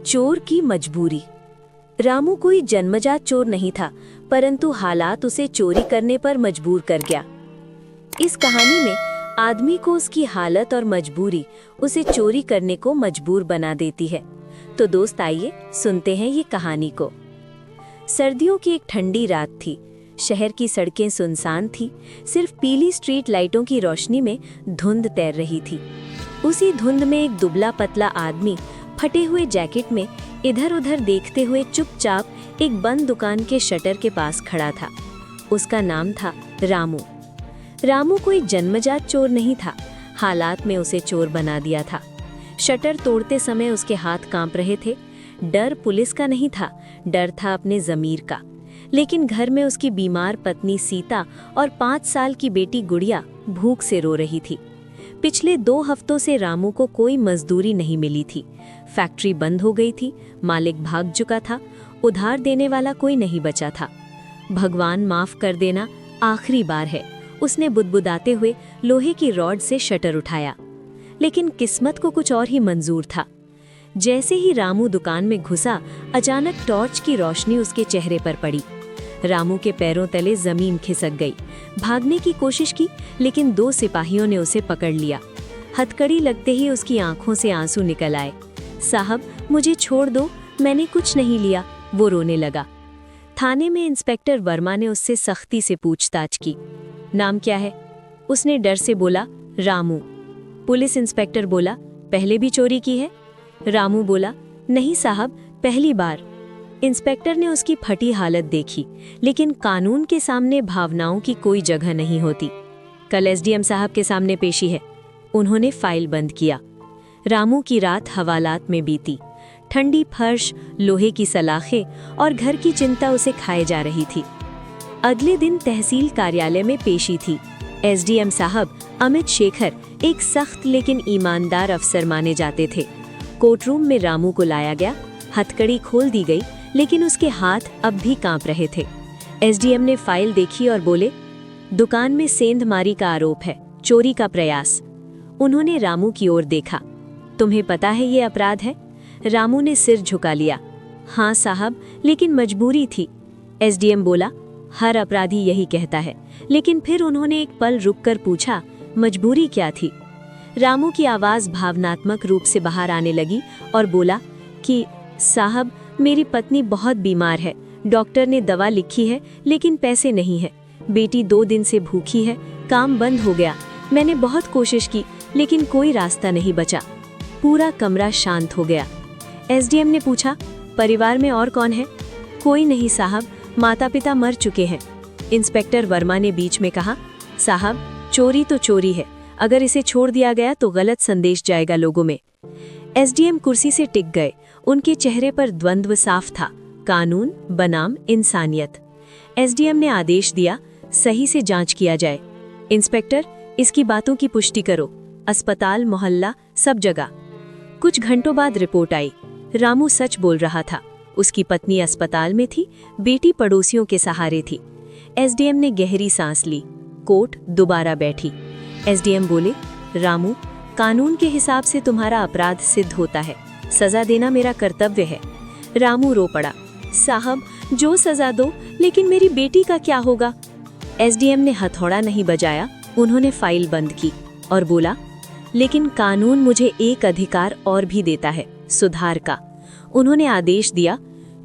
चोर की मजबूरी। रामू कोई जन्मजात चोर नहीं था, परंतु हालात उसे चोरी करने पर मजबूर कर गया। इस कहानी में आदमी को उसकी हालत और मजबूरी उसे चोरी करने को मजबूर बना देती है। तो दोस्त आइए सुनते हैं ये कहानी को। सर्दियों की एक ठंडी रात थी। शहर की सड़कें सुनसान थी, सिर्फ पीली स्ट्रीट लाइटों की रोशनी में धुंध तैर रही थी। उसी धुंध में एक दुबला पतला आदमी फटे हुए जैकेट में इधर उधर देखते हुए चुपचाप एक बंद दुकान के शटर के पास खड़ा था। उसका नाम था रामू। रामू कोई जन्मजात चोर नहीं था, हालात में उसे चोर बना दिया था। शटर तोड़ते समय उसके हाथ कांप रहे थे। डर पुलिस का नहीं था, डर था अपने ज़मीर का। लेकिन घर में उसकी बीमार पत्नी सीता और 5 साल की बेटी गुड़िया भूख से रो रही थी। पिछले 2 हफ्तों से रामू को कोई मजदूरी नहीं मिली थी। फैक्ट्री बंद हो गई थी, मालिक भाग चुका था, उधार देने वाला कोई नहीं बचा था। भगवान माफ कर देना, आखिरी बार है, उसने बुदबुदाते हुए लोहे की रॉड से शटर उठाया। लेकिन किस्मत को कुछ और ही मंजूर था। जैसे ही रामू दुकान में घुसा, अचानक टॉर्च की रोशनी उसके चेहरे पर पड़ी। रामू के पैरों तले जमीन खिसक गई। भागने की कोशिश की, लेकिन 2 सिपाहियों ने उसे पकड़ लिया। हथकड़ी लगते ही उसकी आंखों से आंसू निकल आए। साहब, मुझे छोड़ दो, मैंने कुछ नहीं लिया, वो रोने लगा। थाने में इंस्पेक्टर वर्मा ने उससे सख्ती से पूछताछ की। नाम क्या है? उसने डर से बोला, रामू। पुलिस इंस्पेक्टर बोला, पहले भी चोरी की है? रामू बोला, नहीं साहब, पहली बार। इंस्पेक्टर ने उसकी फटी हालत देखी, लेकिन कानून के सामने भावनाओं की कोई जगह नहीं होती। कल एसडीएम साहब के सामने पेशी है। उन्होंने फाइल बंद किया। रामू की रात हवालात में बीती। ठंडी फर्श, लोहे की सलाखें और घर की चिंता उसे खाए जा रही थी। अगले दिन तहसील कार्यालय में पेशी थी। एसडीएम साहब अमित शेखर एक सख्त लेकिन ईमानदार अफसर माने जाते थे। कोर्टरूम में रामू को लाया गया। हथकड़ी खोल दी गई, लेकिन उसके हाथ अब भी कांप रहे थे। एसडीएम ने फाइल देखी और बोले, दुकान में सेंधमारी का आरोप है, चोरी का प्रयास। उन्होंने रामू की ओर देखा। तुम्हें पता है ये अपराध है? रामू ने सिर झुका लिया। हाँ साहब, लेकिन मजबूरी थी। एसडीएम बोला, हर अपराधी यही कहता है। लेकिन फिर उन्होंने एक पल रुककर पूछा, मजबूरी क्या थी? रामू की आवाज भावनात्मक रूप से बाहर आने लगी और बोला कि साहब, मेरी पत्नी बहुत बीमार है, डॉक्टर ने दवा लिखी है, लेकिन पैसे नहीं है। बेटी 2 दिन से भूखी है, काम बंद हो गया। मैंने बहुत कोशिश की, लेकिन कोई रास्ता नहीं बचा। पूरा कमरा शांत हो गया। एसडीएम ने पूछा, परिवार में और कौन है? कोई नहीं साहब, माता पिता मर चुके हैं। इंस्पेक्टर वर्मा ने बीच में कहा, साहब, चोरी तो चोरी है, अगर इसे छोड़ दिया गया तो गलत संदेश जाएगा लोगों में। एसडीएम कुर्सी से टिक गए। उनके चेहरे पर द्वंद्व साफ था, कानून बनाम इंसानियत। एसडीएम ने आदेश दिया, सही से जांच किया जाए। इंस्पेक्टर, इसकी बातों की पुष्टि करो, अस्पताल, मोहल्ला, सब जगह। कुछ घंटों बाद रिपोर्ट आई। रामू सच बोल रहा था। उसकी पत्नी अस्पताल में थी, बेटी पड़ोसियों के सहारे थी। एसडीएम ने गहरी सांस ली। कोर्ट दोबारा बैठी। एसडीएम बोले, रामू, कानून के हिसाब से तुम्हारा अपराध सिद्ध होता है, सजा देना मेरा कर्तव्य है। रामू रो पड़ा, साहब, जो सजा दो, लेकिन मेरी बेटी का क्या होगा? एसडीएम ने हथौड़ा नहीं बजाया। उन्होंने फाइल बंद की और बोला, लेकिन कानून मुझे एक अधिकार और भी देता है, सुधार का। उन्होंने आदेश दिया,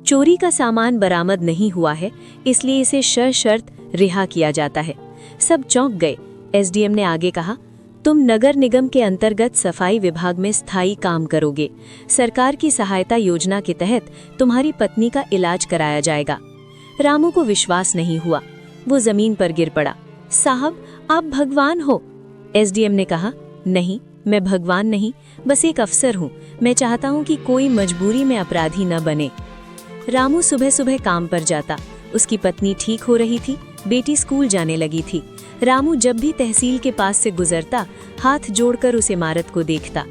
चोरी का सामान बरामद नहीं हुआ है, इसलिए इसे सशर्त रिहा किया जाता है। सब चौंक गए। एसडीएम ने आगे कहा, तुम नगर निगम के अंतर्गत सफाई विभाग में स्थायी काम करोगे। सरकार की सहायता योजना के तहत तुम्हारी पत्नी का इलाज कराया जाएगा। रामू को विश्वास नहीं हुआ। वो जमीन पर गिर पड़ा। साहब, आप भगवान हो। एसडीएम ने कहा, नहीं, मैं भगवान नहीं, बस एक अफसर हूँ। मैं चाहता हूँ कि कोई मजबूरी में अपराधी न बने। रामू सुबह सुबह काम पर जाता। उसकी पत्नी ठीक हो रही थी, बेटी स्कूल जाने लगी थी। रामू जब भी तहसील के पास से गुजरता, हाथ जोड़कर उस इमारत को देखता।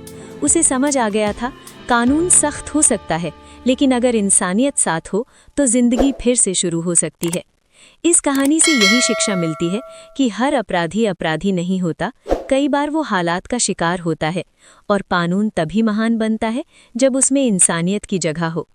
उसे समझ आ गया था, कानून सख्त हो सकता है, लेकिन अगर इंसानियत साथ हो तो जिंदगी फिर से शुरू हो सकती है। इस कहानी से यही शिक्षा मिलती है कि हर अपराधी अपराधी नहीं होता, कई बार वो हालात का शिकार होता है और कानून तभी महान बनता है जब उसमें इंसानियत की जगह हो।